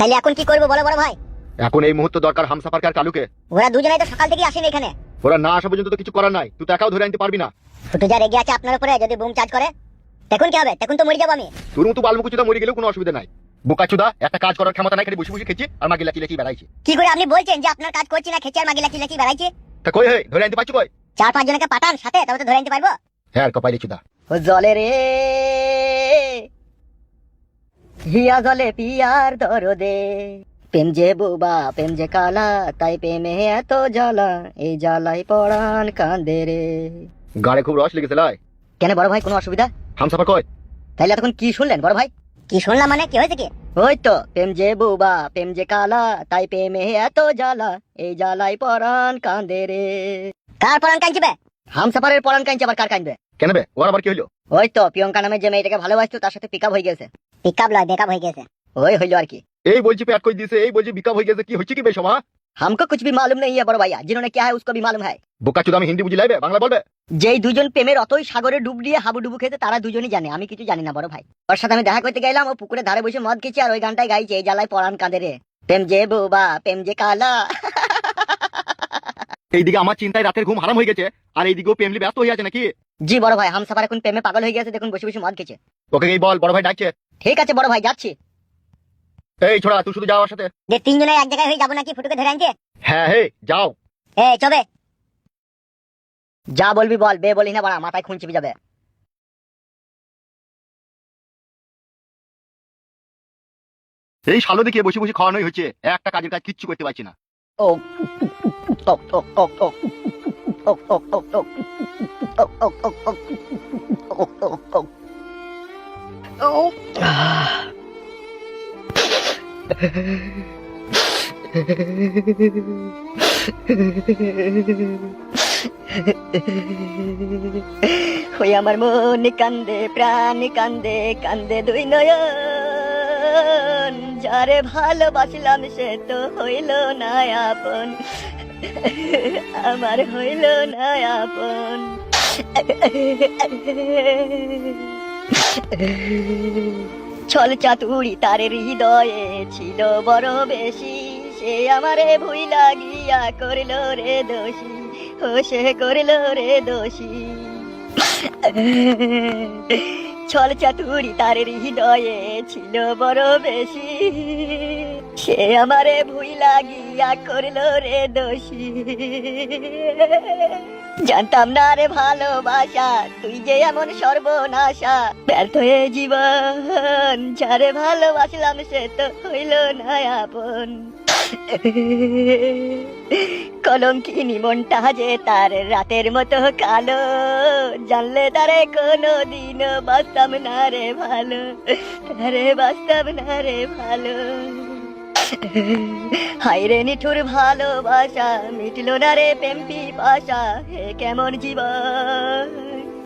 তাহলে এখন কি করবো বলো বড় ভাই? এখন এই মুহূর্তে দরকার হামসাফারকে আর কালুকে। ওরা দুজনেই তো সকাল থেকে আসেনি এখানে। ওরা না আসা পর্যন্ত তো কিছু করার নাই, তুই তো একাও ধরে আনতে পারবি না। ফুটু যা রেগে আছে আপনার উপরে, যদি বুম চার্জ করে তখন কি হবে? তখন তো মরে যাবো আমি। তোর মতো বালমুকুচুদা মরে গেলেও কোনো অসুবিধা নাই। বোকাচুদা একটা কাজ করার ক্ষমতা নাই, খালি বসে বসে খেয়েছি আর মাগি লাচি লাচি বেড়াইছি। কি করে আপনি বলছেন যে আপনার কাজ করছি না, খেচে আর মাগি লাচি লাচি বেড়াইছি? তা কই হে ধরে আনতে পারছি কই? 4-5 জনকে পাঠান সাথে, তবে তো ধরে আনতে পারবো। হ্যাঁ আর কপাইলে চুদা। ও জলে রে হিয়া জলে পিয়ার দরদে, প্রেম যে বুবা প্রেম যে কালা, তাই প্রেমে এত জ্বালা, এই জ্বালাই পড়ান কাঁদে রে। গাড়ে খুব রস লেগেছে লাই। কেন বড় ভাই, কোনো অসুবিধা? হামসাফার কই? তাইলে এতক্ষণ কি শুনলেন বড় ভাই? কি শুনলাম মানে, কি হয়েছে কি? ওই তো প্রেম যে বুবা প্রেম যে কালা, তাই প্রেমে এত জ্বালা, এই জ্বালাই পরাণ কাঁদে রে। কার পরাণ কাঁদবে? হামসাফারের পরাণ কাঁদছে, আবার কার কাঁদবে? কেন বে, ওর আবার কি হইলো? ওই তো প্রিয়ঙ্কা নামে যে মেয়েটাকে ভালোবাসতো, তার সাথে পিকআপ হয়ে গেছে। পিকআপ লয়, বেকআপ হয়ে গেছে। ওই হইলো আর কি। এই বলছি পেট কই দিয়েছে, এই বলছি বিকাপ হয়ে গেছে, কি হচ্ছে কি বে সমা? हमको कुछ भी मालूम नहीं है बड़ भैया, जिन्होंने क्या है उसको भी मालूम है। বোকাচুদা আমি হিন্দি বুঝি লাইবে, বাংলা বলবে? যেই দুজন প্রেমের অতই সাগরে ডুব দিয়ে হাবুডুবু খেতে, তারা দুজনই জানে, আমি কিছু জানি না বড় ভাই। ওর সাথে আমি দেখা করতে গেলাম, ও পুকুরে ধারে বসে মদ খেয়েছে আর ওই গানটাই গাইছে, এই জ্বালায় পরাণ কাঁদে রে, প্রেম যে বুবা প্রেম যে কালা। এইদিকে আমার চিন্তায় রাতের ঘুম হারাম হয়ে গেছে, আর এইদিকেও প্রেমলি ব্যস্ত হয়ে আছে নাকি? জি বড় ভাই, হামসাফার এখন প্রেমে পাগল হয়ে গেছে, দেখুন বসে বসে মদ খেয়েছে। ওকে এই বল, বড় ভাই ডাকছে। ঠিক আছে বড় ভাই, যাচ্ছি। এই ছোড়া তুই শুধু যাওয়ার সাথে। যে তিনজনে এক জায়গায় হয়ে যাবো নাকি ফুটুকে ধরে আনতে? হ্যাঁ হে যাও। চবে যা বলবি বল, বে বলি না, বড়া মাথায় খুন চিপে যাবে। এই শালো দেখিয়ে বসে বসে খাওয়ানোই হচ্ছে, একটা কাজের কাজ কিচ্ছু করতে পারছি না। ও টক টক টক টক টক টক টক টক টক টক টক টক টক টক টক। ও ওই আমার মন কান্দে প্রাণ কান্দে, কান্দে দুই নয়ন, যারে ভালোবাসলাম সে তো হইল না আপন, আমার হইল না আপন। ছল চাতুরি তার হৃদয়ে ছিল বড় বেশি, সে আমারে ভুই লাগিয়া করিল রে দোষী, ও সে করিল রে দোষী। ছল চাতুরি তার হৃদয়ে ছিল বড় বেশি, সে আমারে ভুই লাগিয়া করিল রে দোষী। জানতাম না রে ভালোবাসা, তুই যে এমন সর্বনাশা, ব্যর্থ হয়ে জীবন, যারে ভালোবাসলাম সে তো হইল না আপন। কলঙ্কিনী মনটা যে তার রাতের মতো কালো, জানলে তারে কোনোদিন বাঁচতাম না রে ভালো, তারে বাঁচতাম না রে ভালো। হায়রে নিঠুর ভালোবাসা, মিটলো না রে প্রেম পিপাসা, হে কেমন জীবন।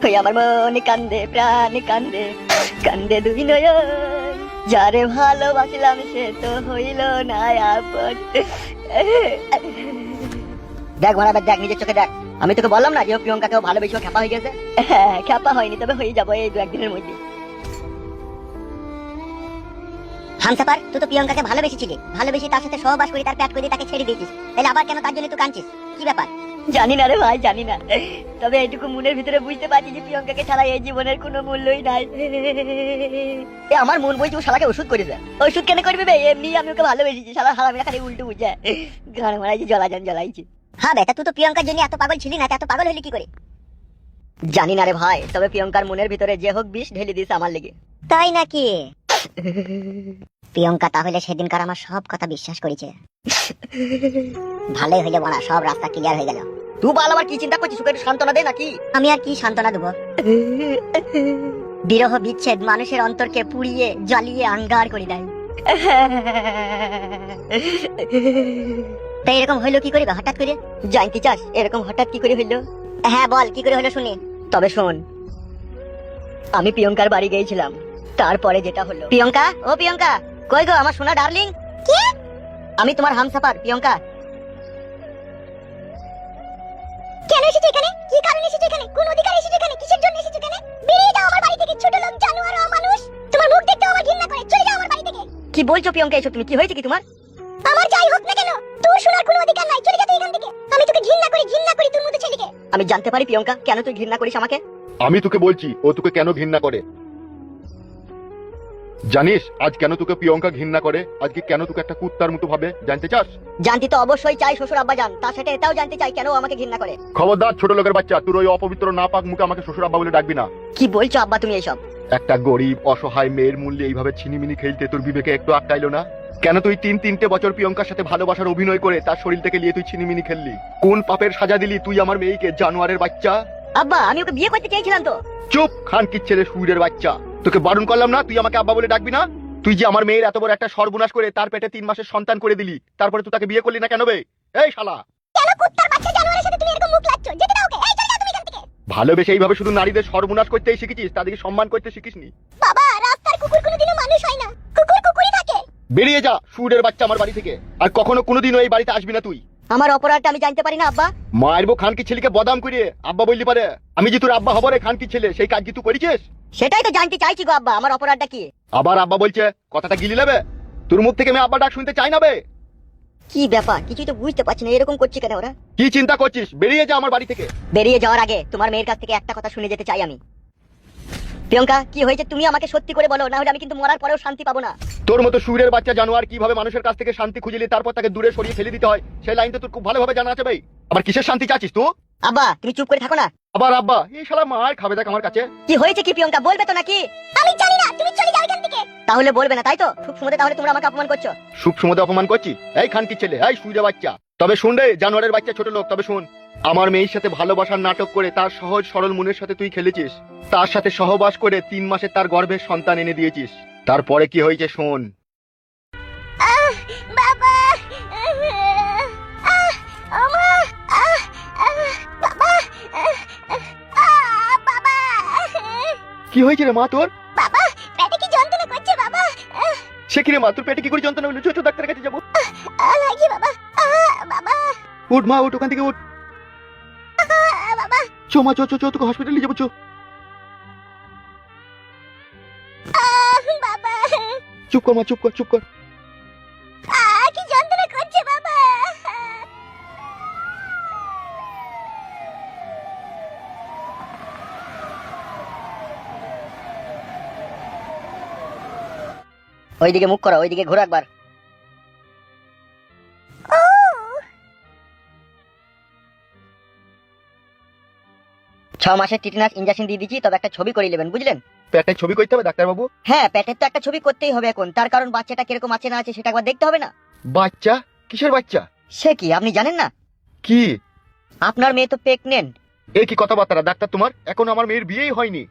ওই আমার মন কান্দে প্রাণ কান্দে, কান্দে দুই নয়ন, যারে ভালোবাসলাম সে তো হইল না আপন। দেখ মারা দেখ, নিজের চোখে দেখ। আমি তোকে বললাম না যে প্রিয়ঙ্কাকেও ভালোবেসে খ্যাপা হয়ে গেছে? হ্যাঁ খ্যাপা হয়নি, তবে হয়ে যাবো এই 2-1 দিনের মধ্যে। হামসাফার, তুই তো প্রিয়ঙ্কাকে ভালোবেসেছিলি, ভালোবেসে তার সাথে সহবাস করে তার পেট করে তাকে ছেড়ে দিয়েছিস, তাহলে আবার কেন তার জন্য তুই কাঁদছিস? কি ব্যাপার? জানি না রে ভাই, জানি না, তবে এইটুকু মনের ভিতরে বুঝতে পারছি যে প্রিয়ঙ্কাকে ছাড়া এই জীবনের কোনো মূল্যই নাই। আমার মন বলছে ও শালাকে ওষুধ করেছে। ওষুধ কেন করবি বে? এমনি আমি ওকে ভালোবেসেছি, শালা হারামিরা খালি উল্টো বুঝে গান মারাইছি, জ্বালাইছি। হ্যাঁ বেটা, তুই তো প্রিয়ঙ্কার জন্য এত পাগল ছিলি না, এত পাগল হলি কি করে? জানি না রে ভাই, তবে প্রিয়ঙ্কার মনের ভিতরে যে হোক বিষ ঢেলে দিয়েছে আমার লেগে। তাই নাকি? প্রিয়ঙ্কা তাহলে সেদিনকার আমার সব কথা বিশ্বাস করেছে। ভালোই হইলো বড়া, সব রাস্তা ক্লিয়ার হয়ে গেল। তুই বল আবার কি চিন্তা করছিস, একটু সান্ত্বনা দে নাকি? আমি আর কি সান্ত্বনা দেবো? বিরহ বিচ্ছেদ মানুষের অন্তরকে পুড়িয়ে জ্বালিয়ে আঙ্গার করে দেয়। তাই এরকম হইলো কি করে হঠাৎ করে? জানতে চাস এরকম হঠাৎ কি করে হইলো? হ্যাঁ বল, কি করে হলো শুনি। তবে শোন, আমি প্রিয়ঙ্কার বাড়ি গিয়েছিলাম, তারপরে যেটা হলো। প্রিয়ঙ্কা, ও প্রিয়ঙ্কা, কই গো আমার সোনা ডার্লিং? কি? আমি তোমার হামসাফার প্রিয়ঙ্কা। কেন এসেছো এখানে? কি কারণে এসেছো এখানে? কোন অধিকারে এসেছো এখানে? কিসের জন্য এসেছো এখানে? বেরিয়ে যাও আমার বাড়ি থেকে, ছোট লোক জানোয়ার মানুষ। তোমার মুখ দেখতে আমার ঘৃণা করে, চলে যাও আমার বাড়ি থেকে। কি বলছো প্রিয়ঙ্কা এসব তুমি? কি হয়েছে কি তোমার? আমার যাই হোক না কেন, তোর শোনার কোনো অধিকার নাই। চলে যা তুই এখান থেকে। আমি তোকে ঘৃণা করি তোর মতো ছেলেকে। আমি জানতে পারি প্রিয়ঙ্কা কেন তুই ঘৃণা করিস আমাকে? আমি তোকে বলছি ও তোকে কেন ঘৃণা করে। জানিস আজ কেন তোকে প্রিয়ঙ্কা ঘৃণা করে? আজকে কেন তোকে একটা কুত্তার মতো ভাবে, জানতে চাস? জানতে তো অবশ্যই চাই শ্বশুর আব্বা জান, তার সাথে এটাও জানতে চাই কেন ও আমাকে ঘৃণা করে। খবরদার ছোট লোকের বাচ্চা, তোর ওই অপবিত্র না পাক মুখে আমাকে শ্বশুর আব্বা বলে ডাকবি না। কি বলছো আব্বা তুমি এইসব? একটা গরিব অসহায় মেয়ের মূল্যে এইভাবে ছিনিমিনি খেলতে তোর বিবেকে একটু আটকাইলো না? কেন তুই তিনটে বছর প্রিয়ঙ্কার সাথে ভালোবাসার অভিনয় করে তার শরীর থেকে নিয়ে তুই ছিনিমিনি খেললি? কোন পাপের সাজা দিলি তুই আমার মেয়েকে, জানোয়ারের বাচ্চা? আব্বা আমি ওকে বিয়ে করতে চেয়েছিলাম তো। চুপ, খানকির ছেলে, সুইরের বাচ্চা। তোকে বারণ করলাম না তুই আমাকে আব্বা বলে ডাকবি না? তুই যে আমার মেয়ের এত বড় একটা সর্বনাশ করে তার পেটে 3 মাসের সন্তান করে দিলি, তারপরে তুই তাকে বিয়ে করলি না কেন বে? এই শালা, কেন কুত্তার বাচ্চা জানোয়ারের সাথে তুমি এরকম মুখ লাগছো? যেতে দাও ওকে। এই চলে যাও তুমি এখান থেকে। ভালোবেসে এইভাবে শুধু নারীদের সর্বনাশ করতেই শিখেছিস, তাদেরকে সম্মান করতে শিখিসনি। বাবা রাস্তার কুকুর কোনোদিনও মানুষ হয় না, কুকুর কুকুরই থাকে। বেরিয়ে যা সুরের বাচ্চা আমার বাড়ি থেকে, আর কখনো কোনোদিনও এই বাড়িতে আসবি না তুই। আমার অপরাধটা আমি জানতে পারি না আব্বা? মারবো খানকি ছেলেকে বদাম করে আব্বা বললি পারে? আমি যে তোর আব্বা হব রে খানকি ছেলে, সেই কাজ কি তুই করেছিস? সেটাই তো জানতে চাইছি গো আব্বা, আমার অপরাধটা কি? আবার আব্বা বলছে, কথাটা গিলি নেবে? তোর মুখ থেকে আমি আব্বা ডাক শুনতে চাই না বে। কি ব্যাপার কিছুই তো বুঝতে পারছি না, এরকম করছি কেন ওরা? কি চিন্তা করছিস? বেরিয়ে যা আমার বাড়ি থেকে। বেরিয়ে যাওয়ার আগে তোমার মেয়ের কাছ থেকে একটা কথা শুনে যেতে চাই আমি। প্রিয়ঙ্কা কি হয়েছে তুমি আমাকে সত্যি করে বলো, না হলে আমি কিন্তু মরার পরেও শান্তি পাবো না। তোর মতো সুরের বাচ্চা জানোয়ার কিভাবে মানুষের কাছ থেকে শান্তি খুঁজলি, তারপর তাকে দূরে সরিয়ে ফেলে দিতে হয়, সেই লাইন তো তোর খুব ভালোভাবে জানা আছে ভাই। আবার কিসের শান্তি চাচ্ছিস তুই? আব্বা তুমি চুপ করে থাকো না। আবার আব্বা? এই শালা মার খাবে দেখ আমার কাছে। কি হয়েছে কি প্রিয়ঙ্কা, বলবে তো নাকি? আমি জানি না, তুমি চলে যাও এখান থেকে। তাহলে বলবে না তাই তো? খুব সুমদে তাহলে তোমরা আমাকে অপমান করছো। সুপ সুমদে অপমান করছি? এই খানকি ছেলে, এই সুইরে বাচ্চা, তবে শুন রে জানোয়ারের বাচ্চা ছোট লোক, তবে শুন, আমার মেয়ের সাথে ভালোবাসার নাটক করে তার সহজ সরল মনের সাথে তুই খেলেছিস, তার সাথে সহবাস করে 3 মাসে তার গর্ভের সন্তান এনে দিয়েছিস। তারপরে কি হয়েছে শোন। বাবা কি হয়েছে রে মা তোর? বাবা পেটে কি যন্ত্রণা করছে বাবা? সে কি রে মা, তোর পেটে কি করে যন্ত্রণা হলো? চো ডাক্তারের কাছে যাবো। লাগছে বাবা। বাবা উঠ মা, উঠ ওখান থেকে উঠ। বাবা চো মা, চো চো চো, তোকে হসপিটালে যাবো, চো। বাবা চুপ কর মা, চুপ কর, চুপ কর। কি যন্ত্রণা করছে বাবা? ওইদিকে মুখ করো, ওইদিকে ঘুরো একবার। 6 মাসের টিটেনাস ইনজেকশন দিয়ে দিচ্ছি, তবে একটা ছবি করে নেবেন বুঝলেন? পেটে ছবি করতে হবে ডাক্তার বাবু? হ্যাঁ পেটের তো একটা ছবি করতেই হবে এখন, তার কারণ বাচ্চাটা কিরকম আছে না আছে সেটা একবার দেখতে হবে না? বাচ্চা? কিসের বাচ্চা? সে কি আপনি জানেন না? কি? আপনার মেয়ে তো প্রেগনেন্ট। এ কি কথাবার্তা ডাক্তার তোমার? এখনো আমার মেয়ের বিয়েই হয়নি,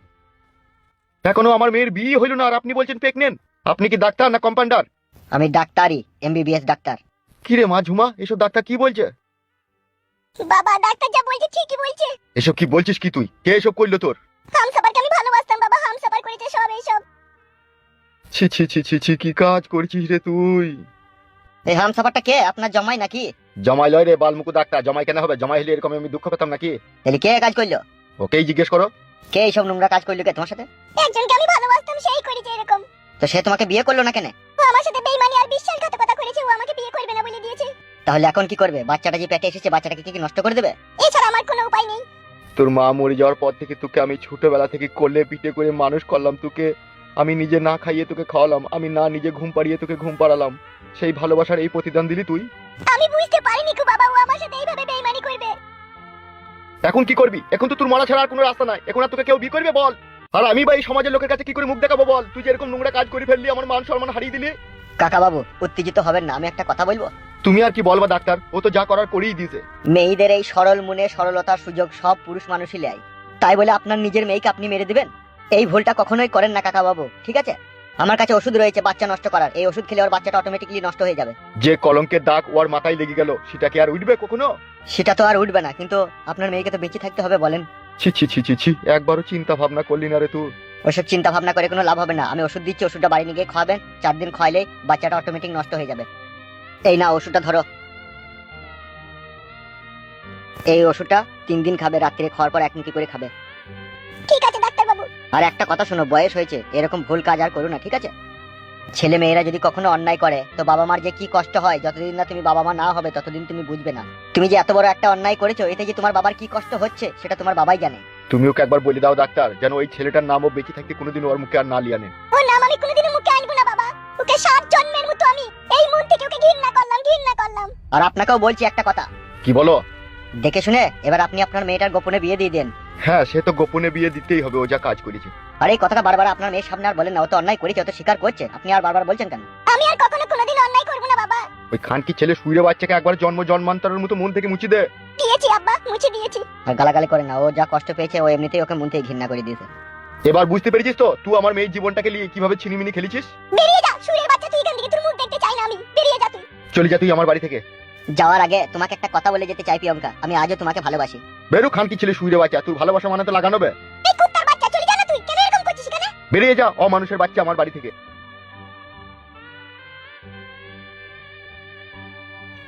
এখনো আমার মেয়ের বিয়ে হইল না আর আপনি বলছেন প্রেগনেন্ট? আপনি কি ডাক্তার না কম্পাউন্ডার? আমি ডাক্তারই, এমবিবিএস ডাক্তার। কি রে মা ঝুমা, এসব ডাক্তার কি বলছে? বাবা ডাক্তার যা বলছে ঠিকই বলছে। এসব কি বলছিস কি তুই? কে এসব করলো তোর? হামসাফারকে আমি ভালোবাসতাম বাবা, হামসাফার করেছে সব এইসব। ছি ছি ছি ছি ছি, কি কাজ করছিস রে তুই? এই হামসাফারটা কে, আপনার জামাই নাকি? জামাই লয় রে বালমুকু ডাক্তার, জামাই কেন হবে? জামাই হলে এরকম আমি দুঃখ পেতাম নাকি? তাহলে কে কাজ করলো? ওকেই জিজ্ঞেস করো। কে এইসব নোংরা কাজ করলো কে তোমার সাথে? একজনকে আমি ভালোবাসতাম সেই করেছে এরকম। তো সে তোমাকে বিয়ে করলো না কেন? ও আমার সাথে বেঈমানি আর বিশ্বাসঘাতকতা করেছে, ও আমাকে বিয়ে করবে না বলে দিয়েছে। তাহলে এখন কি করবে? বাচ্চাটা যে পেটে এসেছে বাচ্চাটাকে কি নষ্ট করে দেবে? এছাড়া আমার কোনো উপায় নেই। তোর মা মরে যাওয়ার পর থেকে তোকে আমি ছোটবেলা থেকে কোলে পিঠে করে মানুষ করলাম, তোকে আমি নিজে না খাইয়ে তোকে খাওয়ালাম, আমি না নিজে ঘুম পাড়িয়ে তোকে ঘুম পাড়ালাম, সেই ভালোবাসার এই প্রতিদান দিলি তুই? আমি বুঝতে পারিনি গো বাবা ও আমার সাথে এইভাবে বেঈমানি করবে। এখন কি করবি? এখন তো তোর মারা ছাড়া আর কোনো রাস্তা নাই, এখন আর তোকে কেউ বিয়ে করবে বল? আর আমি বা এই সমাজের লোকের কাছে কি করে মুখ দেখাবো বল? তুই যে এরকম নোংরা কাজ করে ফেললি, আমার মান সম্মান হারিয়ে দিলি। কাকা বাবু উত্তেজিত হবেন না, আমি একটা কথা বলবো। তুমি আর কি বলবা ডাক্তার, ও তো যা করার করেই দিয়েছে। মেয়েদের এই সরল মনে সরলতার সুযোগ সব পুরুষ মানুষই নেয়, তাই বলে আপনার নিজের মেয়েকে আপনি মেরে দিবেন? এই ভুলটা কখনোই করেন না কাকা বাবু, ঠিক আছে? আমার কাছে ওষুধ রয়েছে বাচ্চা নষ্ট করার, এই ওষুধ খেলে ওর বাচ্চাটা অটোমেটিক্যালি নষ্ট হয়ে যাবে। যে কলঙ্কের দাগ ওর মাথায় লেগে গেল, সেটা কি আর উঠবে কখনো? সেটা তো আর উঠবে না, কিন্তু আপনার মেয়েকে তো বেঁচে থাকতে হবে বলেন। ছি ছি ছি ছি ছি, একবারও চিন্তা ভাবনা করলি না রে তুই? ওসব চিন্তা ভাবনা করে কোনো লাভ হবে না, আমি ওষুধ দিচ্ছি, ওষুধটা বাড়ি নিয়ে গিয়ে খাওয়াবেন, 4 দিন খাওয়াইলে বাচ্চাটা অটোমেটিক নষ্ট হয়ে যাবে। এই না ওষুধটা ধরো, এই ওষুধটা 3 দিন খাবে, রাত্রে খাওয়ার পর 1 মুঠি করে খাবে। ঠিক আছে ডাক্তার বাবু। আর একটা কথা শোনো, বয়স হয়েছে, এরকম ভুল কাজ আর করো না, ঠিক আছে? ছেলে মেয়েরা যদি কখনো অন্যায় করে তো বাবা মার যে কি কষ্ট হয়, যতদিন না তুমি বাবা মা না হবে ততদিন তুমি বুঝবে না। তুমি যে এত বড় একটা অন্যায় করেছো, এতে যে তোমার বাবার কি কষ্ট হচ্ছে সেটা তোমার বাবাই জানে। তুমি ওকে একবার বলে দাও ডাক্তার, যেন ওই ছেলেটার নামও বেঁচে থাকতে কোনোদিন ওর মুখে আর না লিয়ানে। ও নাম আমি কোনোদিনও মুখে আনবো না বাবা। ওকে 7 জন্মের মতো আমি এই মন থেকে ওকে ঘৃণা করলাম। আর আপনাকেও বলছি একটা কথা, কি বলো? দেখে শুনে এবার আপনি আপনার মেয়েটার গোপনে বিয়ে দিয়ে দেন। হ্যাঁ, সে তো গোপনে বিয়ে দিতেই হবে, ও যা কাজ করেছে। আর এই কথাটা বারবার আপনার মেয়ের সামনে আর বলেন না, ও তো অন্যায় করেছে, ও তো স্বীকার করছে, আপনি আর বারবার বলছেন কেন? আমি আর কখনো কোনোদিন অন্যায় করব না বাবা। ওই খানকি ছেলে শুইরে বাচ্চাকে একবার জন্মান্তরের মতো মন থেকে মুছে দে। দিয়েছি আব্বা, মুছে দিয়েছি। আর গালাগালি করে না, ও যা কষ্ট পেয়েছে ও এমনিতেই ওকে মন থেকে ঘৃণা করে দিয়েছে। এবার বুঝতে পেরেছিস তো তুই আমার মেয়ের জীবনটাকে নিয়ে কিভাবে ছিনিমিনি খেলেছিস? বেরিয়ে যা শুইরের বাচ্চা, তুই এখান থেকে, তোর মুখ দেখতে চাই না আমি। বেরিয়ে যা তুই। চলে যা তুই আমার বাড়ি থেকে। যাওয়ার আগে তোমাকে একটা কথা বলে যেতে চাই প্রিয়ঙ্কা, আমি আজও তোমাকে ভালোবাসি। বেরো খানকি ছেলে শুইরে বাচ্চা, তোর ভালোবাসা মানে তো লাগানো বে। এই কুত্তার বাচ্চা, চলে যা না তুই। কেন এরকম করছিস এখানে? বেরিয়ে যা অমানুষের বাচ্চা আমার বাড়ি থেকে।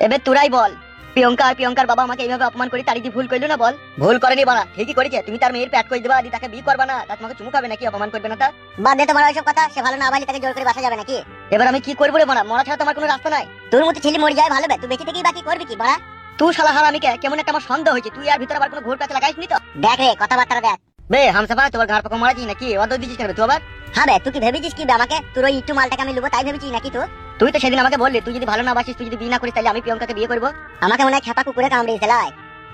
এবার তোরাই বল, প্রিয়ঙ্কা আর প্রিয়ঙ্কার বাবা আমাকে এইভাবে অপমান করে তাড়িয়ে ভুল করলো না? বল ভুল করেনি বাড়া, ঠিকই করেছে। তুমি তার মেয়ের প্যাট করে দেবা, আদি তাকে বিয়ে করবা না, তা তোমাকে চুমু খাবে নাকি, অপমান করবে না? তা বাদ দে তোমার ওইসব কথা। সে ভালো না ভালো তাকে জোর করে বাসা যাবে নাকি? এবার আমি কি করবো রে বাড়া? মরা ছাড়া তোমার কোনো রাস্তা নাই। তোর মতো ছেলে মরে যায় ভালো বে, তুই বেঁচে থেকেই বাকি করবি কি বাড়া? তুই শালা হারামিকে কেমন একটা আমার সন্দেহ হয়েছে, তুই আর ভিতরে আবার কোনো ঘোর কাছে লাগাইস নি তো? দেখ রে কথাবার্তা দেখ বে। হামসাফা তোমার ঘর পাকা মারাছিস নাকি? অদর দিছিস কেন তুই আবার? হ্যাঁ বে, তুই কি ভেবেছিস কি বে আমাকে? তোর ওই একটু মালটাকে আমি লুবো তাই ভেবেছিস নাকি? তুই তো সেদিন আমাকে বললি তুই যদি ভালো না বাসিস, তুই যদি বিয়ে না করিস তাহলে আমি প্রিয়ঙ্কাকে বিয়ে করবো। আমাকে মনে হয় খেপা কুকুরে কামড়িয়েছে লাই।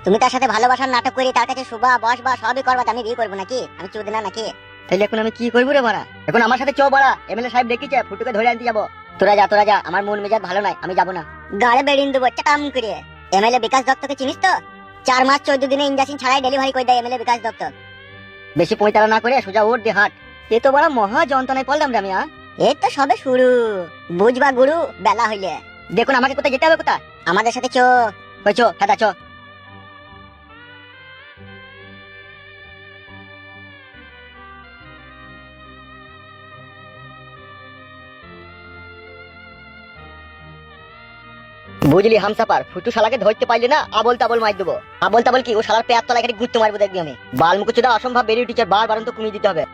তুমি তার সাথে ভালোবাসার নাটক করে তার কাছে শুভা বস বা সবই করবা, আমি বিয়ে করবো নাকি? আমি চুদ না নাকি? তাহলে এখন আমি কি করবো রে বাড়া? এখন আমার সাথে চো বাড়া, এমএলএ সাহেব ডেকেছে, ফুটুকে ধরে আনতে যাবো। তোরা যা, আমার মন মেজাজ ভালো নাই, আমি যাবো না। গাড়ে বেরিয়ে দেবো চাম করে। এমএলএ বিকাশ দত্তকে চিনিস তো? 4 মাস 14 দিনে ইঞ্জেকশন ছাড়াই ডেলিভারি করে দেয় এমএলএ বিকাশ দত্ত। বেশি পয়তারা না করে সোজা ওর দিয়ে হাট। এ তো বড় মহা যন্ত্রণায় পড়লাম রে আমি। এই তো সবে শুরু, বুঝবা গুরু বেলা হইলে। দেখুন আমাকে কোথায় যেতে হবে? কোথায়? আমাদের সাথে চো। কই চো, দাদা চো। বুঝলি হামসাপার, ফুটু শালাকে ধরতে পারলি না, আবল তাবল মার দেবো। আবল তাবল কি, ও শালার পেয়ার তলায় খালি গুঁতো মারবো দেখবি আমি। বাল মুকুচুদা অসম্ভব বেরিয়ে টিচার, বারবার তো কমিয়ে দিতে হবে।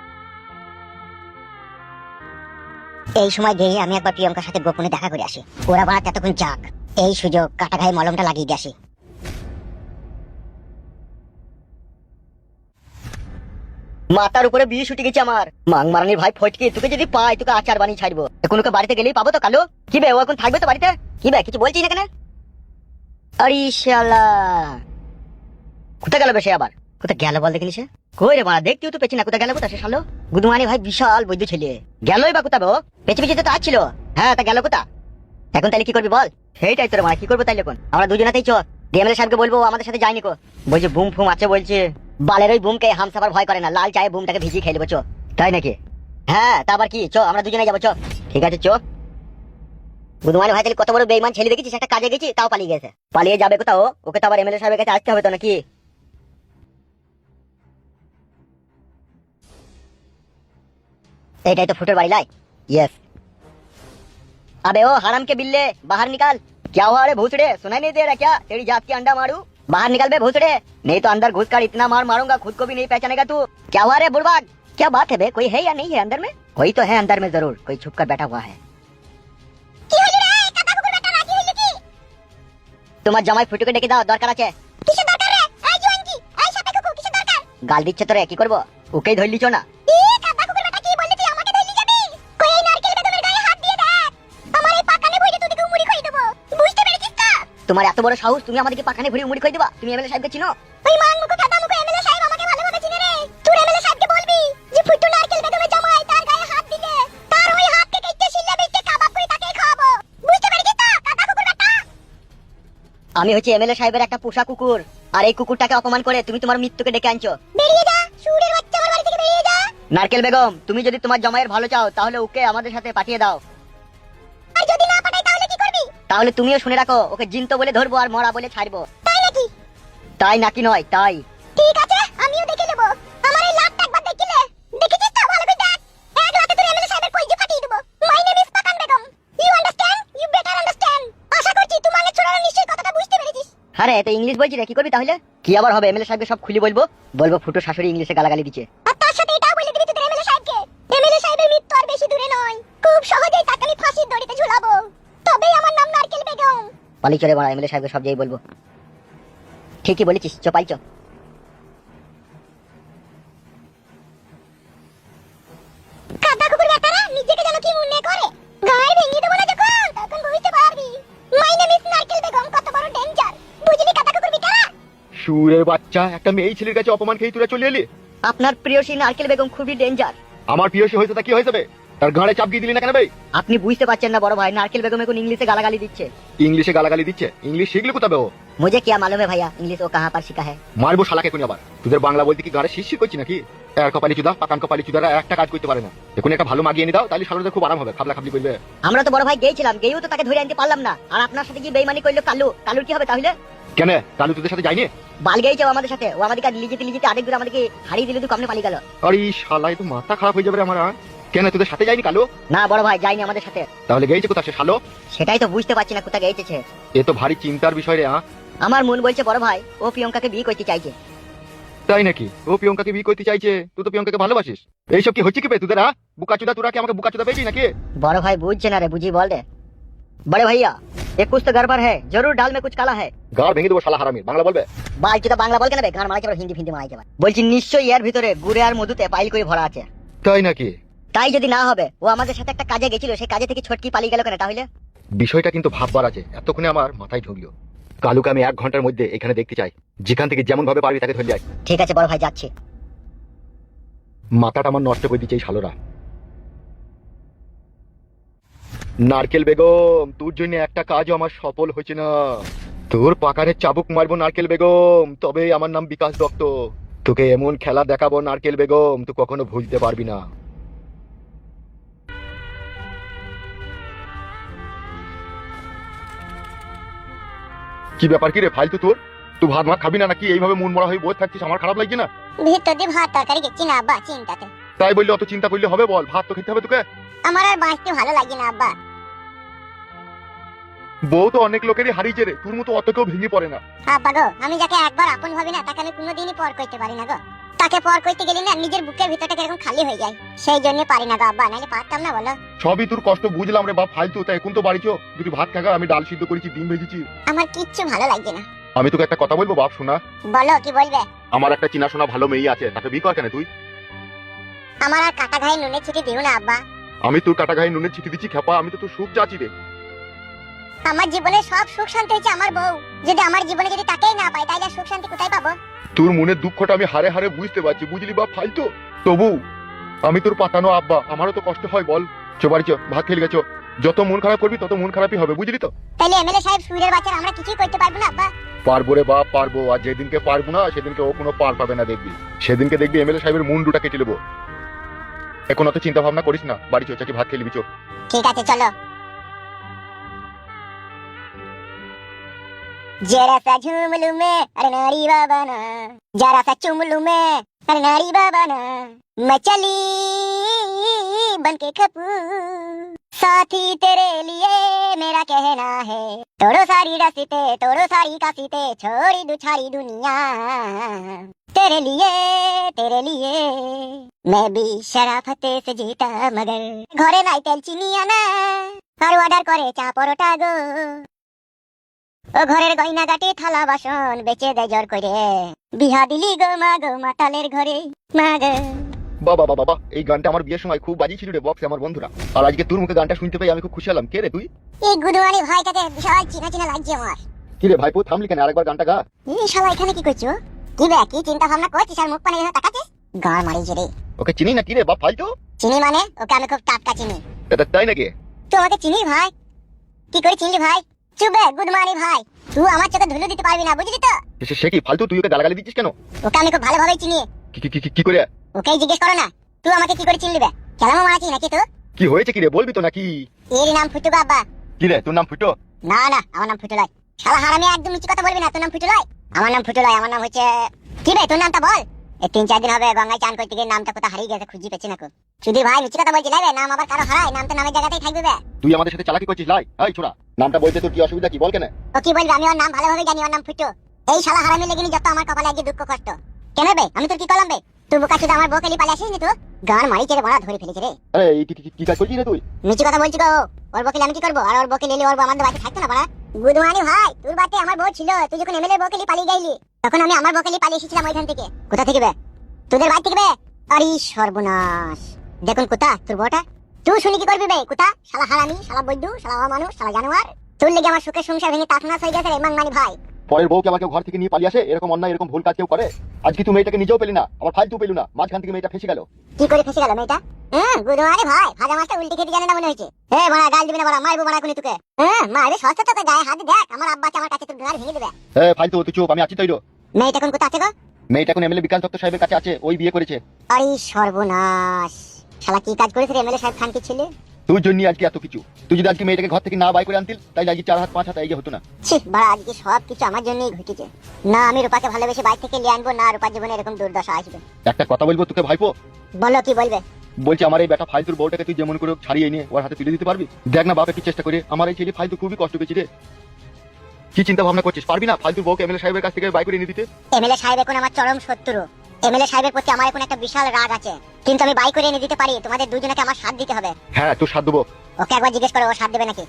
এই সময় গিয়ে আমি একবার প্রিয়ঙ্কার সাথে গোপনে দেখা করে আসি। ওরা বাড়া ততক্ষণ যাক, এই সুযোগ কাটা ঘায়ে মলমটা লাগিয়ে দিয়ে আসি। মাথার উপরে বিষ উঠে গেছে আমার। মাং মারানির ভাই ফটকে, তোকে যদি পাই তোকে আচার বানিয়ে ছাড়বো। এখন ওকে বাড়িতে গেলেই পাবো তো কালো। কি বে, ও এখন থাকবে তো বাড়িতে? কি বে, কিছু বলছিস না কেন? আরে শালা কোথায় গেল বে সে আবার? কোথায় গেল বল দেখিনি সে? কই রে বাড়া, দেখতেও তো পেছি না, কোথায় গেল কোথায় সে শালো? গুদমানি ভাই বিশাল বৈদ্য ছেলে, গেলই বা কোথাবে? ও পেছি পেছি তো আসছিল। হ্যাঁ তা গেল কোথা? এখন তাহলে কি করবি বল? সেইটাই তোর মারা, কি করবো তাইলে? এখন আমরা দুজনাতেই চ ডিএমএলএ সাহেবকে বলবো আমাদের সাথে যায়নি কো। বলছে বুম ফুম আছে বলছে। বালের ওই বুমকে হামসাফার ভয় করে না, লাল চায়ে বুমটাকে ভিজিয়ে খেয়ে নেবো। চ। তাই নাকি? হ্যাঁ তা আবার কি, চ আমরা দুজনে যাবো। চ ঠিক আছে চ। বুধমানি ভাই তাহলে কত বড় বেইমান ছেলে দেখেছিস, একটা কাজে গেছি তাও পালিয়ে গেছে। পালিয়ে যাবে কোথাও? ওকে তো আবার এমএলএ সাহেবের কাছে আসতে হবে তো নাকি? এইটাই তো ফুটের বাড়ি লাই। यस। अबे ओ हराम के बिल्ले बाहर निकाल। क्या हुआ रे भूसड़े, सुनाई नहीं दे रहा क्या? तेरी जात की अंडा मारू, बाहर निकल बे भूसड़े, नहीं तो अंदर घुस कर इतना मार मारूंगा खुद को भी नहीं पहचानेगा तू। क्या हुआ रे बुड़बाग? क्या बात है बे, कोई है या नहीं है अंदर में? कोई तो है अंदर में जरूर, कोई छुप कर बैठा हुआ है। তোমার জামাই ফুটুকে ডেকে দাও, দরকার আছে। কিসের দরকার রে? এই জোয়ান কি, এই সাপে কুকু কিসের দরকার? গাল দিচ্ছে তোরে, কি করব? ওকেই ধরে লিছো না। তোমার এত বড় সাহস, তুমি আমাদেরকে পাখানে ভরে মুড়ি খাই দিবা? তুমি এমএলএ সাহেবকে চিনো? ওই মান মুকু খাতা মুকু এমএলএ সাহেব আমাকে ভালোভাবে চিনে রে। তুই এমএলএ সাহেবকে বলবি যে ফুটু নারকেল বেগমের জামাই, তার গায়ে হাত দিলে তার ওই হাতকে কেটে শিলা বেটে কাবাব করে তাকে খাওয়াবো। বুঝতে পেরেছিস তো কাকা কুকুর বেটা? আমি হচ্ছে এমএলএ সাহেবের একটা পোষা কুকুর, আর এই কুকুরটাকে অপমান করে তুমি তোমার মৃত্যুকে ডেকে আনছো। বেরিয়ে যা শুয়োরের বাচ্চা, আমার বাড়ি থেকে বেরিয়ে যা। নারকেল বেগম, তুমি যদি তোমার জামাইয়ের ভালো চাও তাহলে ওকে আমাদের সাথে পাঠিয়ে দাও। আর যদি না পাঠাই তাহলে কি করবি? তাহলে তুমিও শুনে রাখো, ওকে জিন্ত বলে ধরবো আর মরা বলে ছাড়বো। তাই নাকি? তাই নাকি নয়, তাই। ঠিক আছে, আমিও দেখে নেব। আমার এই লাটটা একবার দেখিলে, দেখেছিস তো? ভালো করে দেখ, এক লাতে তোর এমএলএ সাহেবের কইজে ফাটিয়ে দেব। My name is Pakan Begum, you understand, you better understand. আশা করছি তুই মানে ছোড়ারা নিশ্চয়ই কথাটা বুঝতে পেরেছিস। আরে তো ইংলিশ বলছি রে, কি করবি তাহলে? কি আবার হবে? এমএলএ সাহেবকে সব খুলে বলবো, বলবো ফুটো শাশুড়ি ইংলিশে গালাগালি দিচ্ছে। আর তার সাথে এটাও বলে দিবি তোর এমএলএ সাহেবকে, এমএলএ সাহেবের মৃত্যু আর বেশি দূরে নয়, খুব সহজেই তাকে দড়িতে ঝুলাবো, তবেই আমার নাম নারকেল বেগম। পালি চলে বড়, এমএলএ সাহেবকে সব যেই বলবো। ঠিকই বলেছিস, চ পালি চ। কাদা কুকুর বেটারা নিজেকে যেন কি মনে করে, গায়ে ভেঙে দেবো না যখন, তখন বুঝতে পারবি মাই নেম ইজ নারকেল বেগম কত বড় ডেঞ্জার। বুঝলি কাদা কুকুর বেটারা? সুরের বাচ্চা, একটা মেয়ে ছেলের কাছে অপমান খেয়ে তোরা চলে এলি। আপনার প্রিয়সী নারকেল বেগম খুবই ডেঞ্জার। আমার প্রিয়সী হয়েছে তা কি হয়ে যাবে? তার গাঁড়ে চাপ দিয়ে দিলি না কেন ভাই? আপনি বুঝতে পারছেন না বড় ভাই, নারকেল বেগম এখন ইংলিশে গালাগালি দিচ্ছে। ইংলিশে গালাগালি দিচ্ছে? ইংলিশ শিখলি কোথাবে ও? मुझे क्या मालूम है भैया, इंग्लिश वो कहाँ पर सीखा है। মারবো শালাকে কোনি আবার। তোদের বাংলা বলতে কি গাঁড়ে শিশি করছি নাকি? এর কপালি চুদা, পাকান কপালি চুদারা একটা কাজ করতে পারে না। এখন একটা ভালো মাগিয়ে এনে দাও, তাহলে শালাদের খুব আরাম হবে, খাবলা খাবলি বলবে। আমরা তো বড় ভাই গিয়েছিলাম, গিয়েও তো তাকে ধরে আনতে পারলাম না। আর আপনার সাথে কি বেইমানি করলো কালু, কালুর কি হবে তাহলে? কেন কালু তোদের সাথে যায়নি? বাল গেছে ও আমাদের সাথে, ও আমাদেরকে লিজিতে লিজিতে আরেক দূর আমাদেরকে হারিয়ে দিলে, তুই কমনে পালিয়ে গেল। আরে শালা, তো মাথা খারাপ হয়ে যাবে রে আমার। কেন তোদের সাথে যায়নি কালু? না বড় ভাই যায়নি আমাদের সাথে। তাহলে গেছে কোথা সে শালো? সেটাই তো বুঝতে পারছি না কোথা গেছে। এ তো ভারী চিন্তার বিষয় রে। আমার মন বলছে বড় ভাই ও প্রিয়ঙ্কাকে বিয়ে করতে চাইছে। তাই নাকি? ও প্রিয়ঙ্কাকে বিয়ে করতে চাইছে? তুই তো প্রিয়ঙ্কাকে ভালোবাসিস। এইসব কি হচ্ছে কি বে তোদের? বুকাচুদা তোরা কি আমাকে বুকাচুদা পেয়েছিস নাকি? बड़े भाई बुझे ना रे, बुझी बोल दे। बड़े भैया ये कुछ तो गड़बड़ है, जरूर डाल में कुछ काला है। গাড় ভেঙে দেবো শালা হারামির। বাংলা বলবে? বাল চুদা বাংলা বল কেন বে, গান মারাই যাবে, হিন্দি ফিন্দি মারাই যাবে। বলছি নিশ্চয়ই এর ভিতরে গুড়ে আর মধুতে পাইল করে ভরা আছে। তাই নাকি? তাই যদি না হবে, ও আমাদের সাথে একটা কাজে গেছিল, সেই কাজে থেকে ছটকি পালিয়ে গেল কেন তাহলে? বিষয়টা কিন্তু ভাববার আছে। এতক্ষণে আমার মাথায় ঢুকলো। কালুকে আমি 1 ঘন্টার মধ্যে এখানে দেখতে চাই। যেখান থেকে যেমন ভাবে পারবি তাকে ধরে যাই। ঠিক আছে বড় ভাই যাচ্ছি। মাথাটা আমার নষ্ট করে দিচ্ছে এই শালোরা। নারকেল বেগম, তোর জন্য একটা কাজও আমার সফল হয়েছে না। তোর পাকারে চাবুক মারবো নারকেল বেগম, তবে আমার নাম বিকাশ দত্ত। তোকে এমন খেলা দেখাবো নারকেল বেগম, তুই কখনো ভুলতে পারবি না। কি ব্যাপার কি রে ফালতু তোর? তুই ভাত মাত খাবি না নাকি? এইভাবে মন মরা হয়ে বসে থাকছিস, আমার খারাপ লাগছে না? ভিতর দিয়ে ভাত তরকারি গেছি না আব্বা, চিন্তাতে। তাই বললে অত চিন্তা করলে হবে? বল, ভাত তো খেতে হবে তোকে। আমার আর বাঁচতে ভালো লাগে না আব্বা। বউ তো অনেক লোকেরই হারিয়েছে রে, তোর মতো অত কেউ ভেঙে পড়ে না। আব্বা গো, আমি যাকে একবার আপন ভাবি না, তাকে আমি কোনোদিনই পর করতে পারি না গো। তাকে পর করতে গেলে না নিজের বুকের ভিতরটা কিরকম খালি হয়ে যায়, সেই জন্য পারি না গো আব্বা, নাহলে পারতাম না বলো। সবই তোর কষ্ট বুঝলাম রে বাপ ফালতু। তাই এখন তো বাড়ি চো, দুটি ভাত খাগা, আমি ডাল সিদ্ধ করেছি, ডিম ভেজেছি। আমার কিচ্ছু ভালো লাগছে না। আমি তোকে একটা কথা বলবো বাপ, শোনা। বলো কি বলবে? আমার একটা চিনা শোনা ভালো মেয়ে আছে, তাকে বিয়ে কর কেন তুই? আমার আর কাটা ঘায়ে নুনে ছিটি দিও না আব্বা। আমি তোর কাটা গায়ে নুনের ছিটি দিচ্ছি খেপা, আমি তো তোর সুখ চাচ্ছি রে। আমার জীবনে সব সুখ শান্তি হচ্ছে আমার বউ। যদি আমার জীবনে যদি তাকেই না পাই, তাহলে সুখ শান্তি কোথায় পাবো? তোর মনের দুঃখটা আমি হারে হারে বুঝতে পারছি, বুঝলি বাপ ফালতু। তবু আমি তোর পাতানো আব্বা, আমারও তো কষ্ট হয় বল। চো বাড়ি চো, ভাত খেয়ে গেছো। যত মন খারাপ করবি তত মন খারাপই হবে, বুঝলি তো? তাহলে এমএলএ সাহেব সুরের বাচ্চারা আমরা কিছুই করতে পারবো না আব্বা? পারবো রে বাপ পারবো, আর যেদিনকে পারবো না সেদিনকে ও কোনো পার পাবে না, দেখবি সেদিনকে দেখবি এমএলএ সাহেবের মুন্ডুটা কেটে নেবো। এখন অত চিন্তা ভাবনা করিস না, বাড়ি চো, চাচি ভাত খেয়ে নিবি চো। ঠিক আছে চলো। जरा सा झूम लूं मैं अरे नारी बाबा ना, जरा सा चूम लूं मैं अरे नारी बाबा ना, मैं चली बन के कपूर, साथी तेरे लिए मेरा कहना है, तोड़ो सारी रसीते तोड़ो सारी कासीते, छोड़ी दुछारी दुनिया, तेरे लिए मैं भी शराफते से जीता, मगर घरे নাই তেল চিনি আনা, আর অর্ডার করে চা পরোটা গো। ও ঘরের গয়না গাটি থালা বাসন বেচে দেয় জোর করে, বিহা দিলি গো মাতালের ঘরে মা গো। বাবা বাবা বাবা, এই গানটা আমার বিয়ের সময় খুব বাজিয়েছিল রে বক্সে আমার বন্ধুরা। আর আজকে তোর মুখে গানটা শুনতে পেয়ে আমি খুব খুশি হলাম। কে রে তুই? এই গুদুয়ানি ভাইটাকে বিশাল চিনা চিনা লাগছে আমার। কি রে ভাইপো, থামলি কেন? আরেকবার গানটা গা। এই শালা এখানে কি করছো? কি বে, কি চিন্তা ভাবনা করছিস আর মুখ পানে এভাবে তাকাচ্ছিস? গার মারিছে রে। ওকে চিনি না কি রে বাপ ফালতু? চিনি মানে ওকে আমি খুব টাটকা চিনি। এটা তাই নাকি? তুই আমাকে চিনি ভাই? কি করে চিনলি ভাই? চুপে গুদমানি ভাই, তুই আমার চোখে ধুলো দিতে পারবি না, বুঝলি তো? সে কি ফালতু? তুই ওকে গালাগালি দিচ্ছিস কেন? ওকে আমি খুব ভালোভাবেই চিনি। কি করে? ওকেই জিজ্ঞেস করো না, তুই আমাকে কি করে চিনলি বে? কেলামো মারাচ্ছিস নাকি তুই? কি হয়েছে কি রে, বলবি তো নাকি? এর নাম ফুটু বাবা। কি রে তোর নাম ফুটো? না না, আমার নাম ফুটু লয়। শালা হারামি, একদম মিষ্টি কথা বলবি না। তোর নাম ফুটু লয়? আমার নাম ফুটু লয়, আমার নাম হচ্ছে কি বে? তোর নামটা বল। এই 3-4 দিন হবে গঙ্গায় চান করতে গিয়ে নামটা কোথা হারিয়ে গেছে, খুঁজে পেছি না কো। শুধু ভাই মিষ্টি কথা বলছি লাইবে, নাম আবার কারো হারায়, নাম তো নামের জায়গাতেই থাকবে বে। তুই আমাদের সাথে চালাকি করছিস লাই? এই ছোড়া, নামটা বলতে তোর কি অসুবিধা কি বল কেন? ও কি বলবি? আমি ওর নাম ভালোভাবে জানি, ওর নাম ফুটু। এই শালা হারামি লেগেনি যত আমার কপালে আজকে দুঃখ কষ্ট। কেন বে, আমি তোর কি করলাম বে? তুই বোকা চুদা আমার বউকে নিয়ে পালিয়ে আসিস নি তুই? গান মারি চেরে বড়া ধরে ফেলেছে রে। আরে এই কি কাজ করছিস রে তুই? মিছি কথা বলছি গো। ওর বকেলে আমি কি করবো? আর ওর বকেলে ওর আমাদের বাড়িতে থাকতো না বড়া। গুদমানি ভাই, তোর বাড়িতে আমার বউ ছিল, তুই যখন এমএলএ বকেলি পালিয়ে গেলি, তখন আমি আমার বকেলি পালিয়ে এসেছিলাম ওইখান থেকে। কোথা থেকে বে? তোদের বাড়ি থেকে বে? আরে সর্বনাশ, দেখুন কোথা তোর বউটা। তুই শুনি কি করবি বে? কোথা শালা হারামি, শালা বৈদ্যু, শালা মানুষ, শালা জানোয়ার। তোর লেগে আমার সুখের সংসার ভেঙে তাছনাছ হয়ে গেছে রে মাংমানি ভাই। পরের বউকে আবার কেউ ঘর থেকে নিয়ে পালিয়ে আসে? এরকম অন্যায় এরকম ভুল কাজ কেউ করে? আজকে তুই মেয়েটাকে নিজেও পেলি না, আবার ফাইল তুই পেলি না, মাঝখান থেকে মেয়েটা ফেসে গেল। কি করে ফেসে গেল মেয়েটা? গুদমানি ভাই, ভাজা মাছটা উল্টে খেতে জানে না মনে হয়েছে। বড়া গাল দিবি না বড়া, মারবো বড়া কোনি তোকে। মারবে সস্তা তোকে, গায়ে হাত দেখ, আমার আব্বা আমার কাছে তোর গাল ভেঙে দেবে। ফাইল তুই চুপ, আমি আছি তো। মেয়েটা কোন কোথা আছে গো? মেয়েটা এখন এমএলএ বিকাশ দত্ত সাহেবের কাছে আছে, ওই বিয়ে করেছে। আরে সর্বনাশ, শালা কি কাজ করেছে রে এমএলএ সাহেব খানকি ছেলে? তুই জন্য আজকে এত কিছু। তুই যদি আজকে মেয়েটাকে ঘর থেকে না বাই করে আনতিল, তাই আজকে 4 হাত 5 হাত এই হতো না। ছি বাড়া, আজকে সব কিছু আমার জন্যই ঘটেছে। না আমি রূপাকে ভালোবেসে বাইরে থেকে নিয়ে আনবো, না রূপার জীবনে এরকম দুর্দশা আসবে। একটা কথা বলবো তোকে ভাইপো। বলো কি বলবে? বলছি আমার এই বেটা ফালতুর বউটাকে তুই যেমন করে ছাড়িয়ে নিয়ে ওর হাতে তুলে দিতে পারবি? দেখ না বাপ একটু চেষ্টা করে, আমার এই ছেলে ফালতু খুবই কষ্ট পেয়েছি রে। কি চিন্তা ভাবনা করছিস? পারবি না ফালতুর বউকে এমএলএ সাহেবের কাছ থেকে বাই করে নিয়ে দিতে? এমএলএ সাহেব এখন আমার চরম শত্রু। এমএলএ সাহেবের প্রতি আমার এখন একটা বিশাল রাগ আছে, কিন্তু আমি বাই করে এনে দিতে পারি। তোমাদের দুজনকে আমার সাথ দিতে হবে। হ্যাঁ তোর সাথ দেবো। ওকে একবার জিজ্ঞেস করো ও সাথ দেবে নাকি।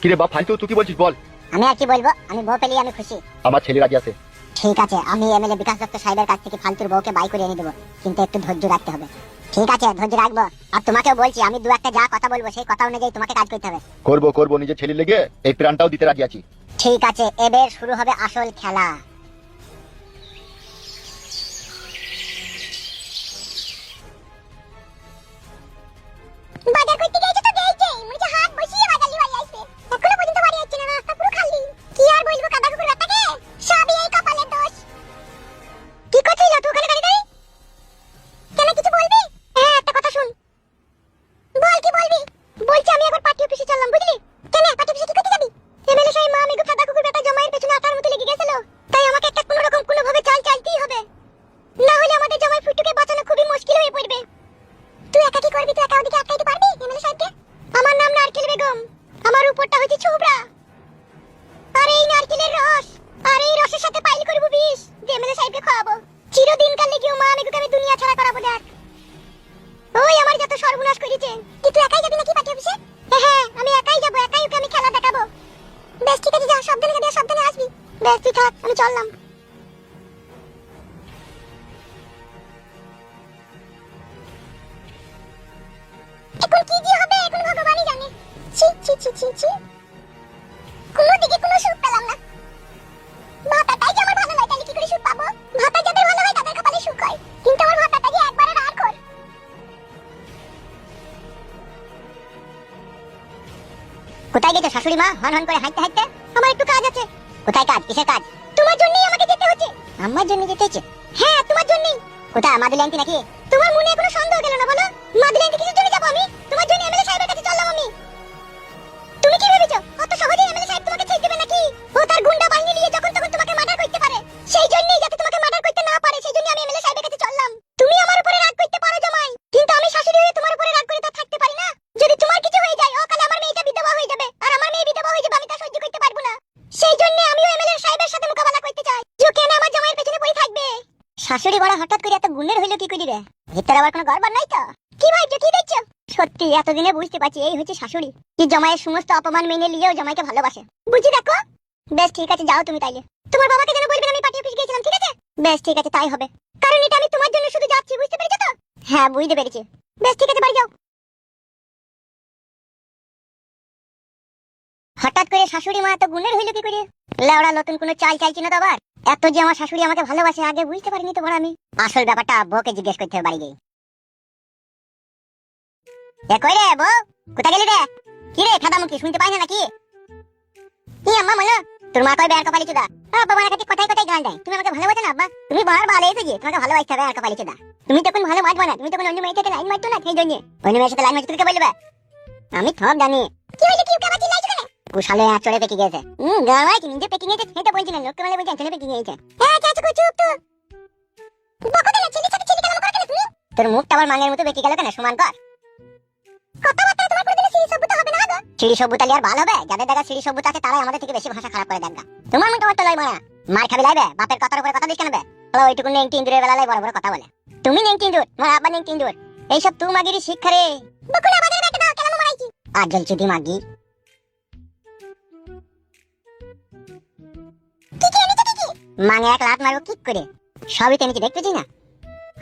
কি রে বাপ ফালতু, তুই কি বলছিস বল? আমি আর কি বলবো, আমি বউ পেলেই আমি খুশি। আমার ছেলে রাজি আছে। ঠিক আছে, আমি এমএলএ বিকাশ দত্ত সাহেবের কাছ থেকে ফালতুর বউকে বাই করে এনে দেবো, কিন্তু একটু ধৈর্য রাখতে হবে। ঠিক আছে, ধৈর্য রাখবো। আর তোমাকেও বলছি, আমি দু একটা যা কথা বলবো সেই কথা অনুযায়ী তোমাকে কাজ করতে হবে। করবো করবো, নিজের ছেলে লেগে এই প্রাণটাও দিতে রাজি আছি। ঠিক আছে, এবার শুরু হবে আসল খেলা। বাজার করতে গেছে তো গেছে, মুঝে হাত বসিয়ে বাজালি বাড়ি আইছে, এখনো পর্যন্ত বাড়ি আসছে না, রাস্তা পুরো খালি। কি আর বলবো কাদা কুকুর রাতাকে, সবই এই কপালের দোষ। কি করছিস তুই ওখানে দাঁড়িয়ে দাঁড়িয়ে? কেন কিছু বলবি? হ্যাঁ একটা কথা শুন। বল কি বলবি? বলছি আমি একবার পার্টি অফিসে চললাম, বুঝলি? কেন পার্টি অফিসে কি করতে যাবি? এমএলএ সাহেব মা মেঘু কাদা কুকুর বেটা জমায়ের পেছনে আটার মতো লেগে গেছিল, তাই আমাকে একটা কোনো রকম কোনো ভাবে চালতেই হবে, না হলে আমাদের জমায়ের ফুটুকে বাঁচানো খুবই মুশকিল হয়ে পড়বে। তুই একা কি করবি? তুই একা ওদিকে আটকাইতে পারবি এমএলএ সাহেবকে? আমার নাম নারকেল বেগম, আমার উপরটা হচ্ছে ছোবড়া। আর এই নারকেলের রস, আর এই রসের সাথে পাইল করব বিষ, যে এমএলএ সাহেবকে খাওয়াবো। চিরদিন কাল লেগেও মা মেঘুকে আমি দুনিয়া ছাড়া করাবো। দেখ ওই আমার যত সর্বনাশ করেছে। কি তুই একাই যাবি নাকি পার্টি অফিসে? হ্যাঁ আমি একাই যাবো, একাই ওকে আমি খেলা দেখাবো। বেশ ঠিক আছে, যা, সাবধানে যাবি, সাবধানে আসবি। বেশ তুই থাক, আমি চললাম। এখন কি দিয়ে হবে এখন ভগবানই জানে। ছি ছি ছি ছি ছি, কোনো দিকে কোনো সুখ পেলাম না। ভাতাটাই যে আমার ভালো নয়, তাহলে কি করে সুখ পাবো? ভাতা যাদের ভালো হয় তাদের কপালে সুখ হয়, কিন্তু আমার ভাতাটা যে একবারে রাগ কর। কোথায় গেছো শাশুড়ি মা হন হন করে হাঁটতে হাঁটতে? আমার একটু কাজ আছে। কোথায় কাজ? কিসের কাজ? তোমার জন্যই আমাকে যেতে হচ্ছে। আমার জন্য যেতে হচ্ছে? হ্যাঁ তোমার জন্যই। কোথায়, মাদুলি নাকি? তোমার মনে এখনো সন্দেহ গেল না বলো? মাদুলি কিসের জন্য যাবো আমি? তোমার জন্য এমএলএ সাহেবের কাছে চললাম আমি। তুমি কি ভেবেছো অত সহজেই এমএলএ সাহেব তোমাকে ছেড়ে দেবে নাকি? ও তার গুন্ডা বাহিনী নিয়ে যখন তখন তোমাকে মার্ডার করতে পারে, সেই জন্যই যাতে তোমাকে মার্ডার করতে না পারে, সেই জন্য আমি এমএলএ সাহেবের কাছে চললাম। তুমি আমার উপরে রাগ করতে পারো জামাই, কিন্তু আমি শাশুড়ি হয়ে তোমার উপরে রাগ করে তো থাকতে পারি না। যদি তোমার কিছু হয়ে যায়, অকালে আমার মেয়েটা বিধবা হয়ে যাবে, আর আমার মেয়ে বিধবা হয়ে যাবে, আমি তা সহ্য করতে পারবো না। সেই জন্য আমিও এমএলএ সাহেবের সাথে মোকাবেলা করতে চাই, যে কেন আমার জামাইয়ের পেছনে পড়ে থাকবে। শাশুড়ি বড় হঠাৎ করে এত গুণের হইলো কি করি রে? ভিতরে আবার কোনো গড়বড় নাই তো? কি ভাইছো, কি দেখছো? সত্যি এতদিনে বুঝতে পারছি এই হচ্ছে শাশুড়ি, কি জামাইয়ের সমস্ত অপমান মেনে নিয়েও জামাইকে ভালোবাসে। বুঝি দেখো। বেশ ঠিক আছে, যাও তুমি তাইলে। তোমার বাবাকে যেন বলবেন আমি পার্টি অফিসে গিয়েছিলাম, ঠিক আছে? বেশ ঠিক আছে, তাই হবে, কারণ এটা আমি তোমার জন্য শুধু যাচ্ছি, বুঝতে পেরেছো তো? হ্যাঁ বুঝতে পেরেছি। বেশ ঠিক আছে, বাড়ি যাও। হঠাৎ করে শাশুড়ি মা এত গুণের হইলো কি করে? লেওড়া নতুন কোনো চাল চাইছি না তো আবার। এত যে আমার শাশুড়ি আমাকে ভালোবাসে আগে বুঝতে পারিনি তো বড় আমি। আসল ব্যাপারটা বউকে জিজ্ঞেস করতে হবে বাড়ি গিয়ে। কই রে বউ, কোথায় গেলি রে? কি রে খাদামুখী, শুনতে পাই না নাকি? কি আম্মা বলো? তোর মা কই বের কপালি চুদা? আব্বা আমার কাছে কথাই কথাই গান দেয়, তুমি আমাকে ভালোবাসো না আব্বা? তুমি বার ভালো এসে গিয়ে তোমাকে ভালোবাসতে হবে আর কপালি চুদা। তুমি তখন ভালো মারবা না, তুমি তখন অন্য মেয়ের সাথে লাইন মারতো না, সেই জন্য অন্য মেয়ের সাথে লাইন মারতে তুই কে বলবে? আমি সব জানি। কি হইলো, কি কাবা চিল্লাইছো কেন? কুশালে আর চড়ে পেকে গেছে। গাওয়াই কি নিজে পেকে গেছে, সেটা বলছি না, লোককে বলে বলছি চলে পেকে গেছে। হ্যাঁ চাচু কই চুপ তো। বকো কেন, ছেলে সাথে ছেলে কেন করে কেন তুমি? তোর মুখটা আমার মাঙের মতো বেঁকে গেল কেন, সমান কর। কথাবার্তা তোমার কোনদিন সিঁড়ি সভ্যতা হবে না গো। সিঁড়ি সভ্যতা আর ভালো হবে? যাদের দেখা সিঁড়ি সভ্যতা আছে তারাই আমাদের থেকে বেশি ভাষা খারাপ করে দেখা। তোমার মতো অত লয় মারা মার খাবি লাইবে, বাপের কথার উপরে কথা দিস কেন বে? হলো ওইটুকু নেই, ইন্দ্রের বেলা লাই বড় বড় কথা বলে। তুমি নেই কিন্দুর, তোমার আব্বা নেই কিন্দুর। এইসব তু মাগিরি শিক্ষা রে। বকুল আমাদের বেটা দাও কেন মারাইছি। আর জল চুদি মাগি। কি কি এনেছে কি? মাঙে এক লাত মারবো কিক করে। সবই তো এনেছি দেখতেছি না।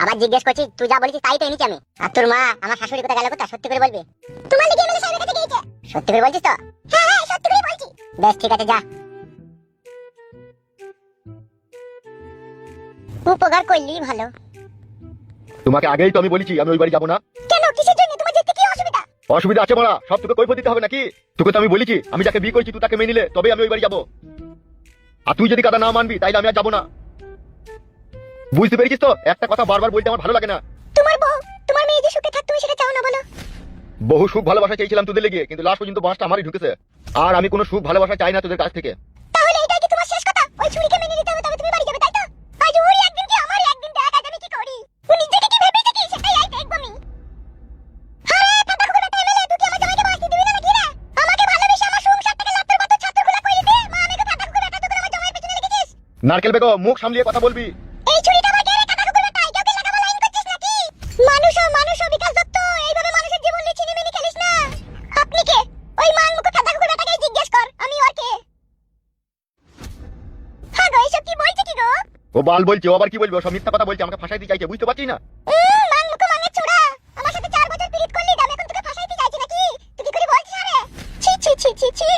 আবার জিজ্ঞেস করছি তুই যা বলেছিস তাই তো এনেছি আমি। আর তোর মা আমার শাশুড়ি কোথায় গেল কোথা সত্যি করে বলবি। তোমার লিগে এমএলএ সাহেবের কাছে গিয়েছে। সত্যি করে বলছিস তো? হ্যাঁ হ্যাঁ সত্যি করে বলছি। বেশ ঠিক আছে যা। উপকার করলি ভালো। তোমাকে আগেই তো আমি বলেছি আমি ওই বাড়ি যাবো না। কেন কিসের জন্য তোমার যেতে কি অসুবিধা? অসুবিধা আছে মারা, সব তোকে কৈফিয়ত দিতে হবে নাকি? তোকে তো আমি বলেছি আমি যাকে বিয়ে করছি তুই তাকে মেনে নিলে তবেই আমি ওই বাড়ি যাবো। আর তুই যদি কথা না মানবি তাইলে আমি আর যাবো না। বুঝতে পেরেছিস তো? একটা কথা বারবার বলতে আমার ভালো লাগে না। তোমার বউ, তোমার মেয়ে যে সুখে থাক তুমি সেটা চাও না বলো? বহু সুখ ভালোবাসা চেয়েছিলাম তোদের লেগে, কিন্তু লাস্ট পর্যন্ত বাঁশটা আমারই ঢুকেছে। আর আমি কোনো সুখ ভালোবাসা চাই না তোদের কাছ থেকে। তাহলে এটাই কি তোমার শেষ কথা? ওই ছুরিকে মেনে নিতে হবে তবে তুমি বাড়ি যাবে তাই তো? আজ ওরই একদিন কি আমারই একদিন দেখ আজ আমি কি করি? ও নিজেকে কি ভেবেছে কি সেটাই আই দেখব আমি। আরে ফাটা কুকুর একটা এমএলএ তুই কি আমার জামাইকে বাঁচতে দিবি না নাকি রে? আমাকে ভালোবেসে আমার সংসারটাকে লাত্তর পাত্তর ছাত্রগুলা করে দে। মা আমাকে ফাটা কুকুর একটা তুই আমার জামাইয়ের পেছনে লেগেছিস। নারকেল বেগম মুখ সামলিয়ে কথা বলবি। এই ছুরিটা আমার গেরে কাটা কুকুর একটা কাউকে লাগাবো লাইন করছিস নাকি? মানুষ বিকাশ দত্ত এইভাবে মানুষের জীবন নিয়ে ছিনিমিনি খেলিস না। আপনি কে? ওই মান মুখ ফাটা কুকুর এটাকে জিজ্ঞেস কর আমি ওর কে? হ্যাঁ গো এসব কি বলছে কি গো? ও বাল বলছে, ও আবার কি বলবে? ও সব মিথ্যা কথা বলছে, আমাকে ফাঁসাইতে চাইছে, বুঝতে পারছিস না? মান মুখ মাঙে ছোড়া। আমার সাথে 4 বছর পিরিত করলি দাম এখন তোকে ফাঁসাইতে চাইছি নাকি? তুই কি করে বলছিস আরে? ছি ছি ছি ছি ছি।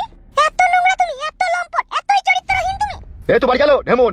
এত নোংরা তুমি, এত লম্পট, এতই চরিত্রহীন তুমি। এ তো বাড়ি গেল ঢেমন।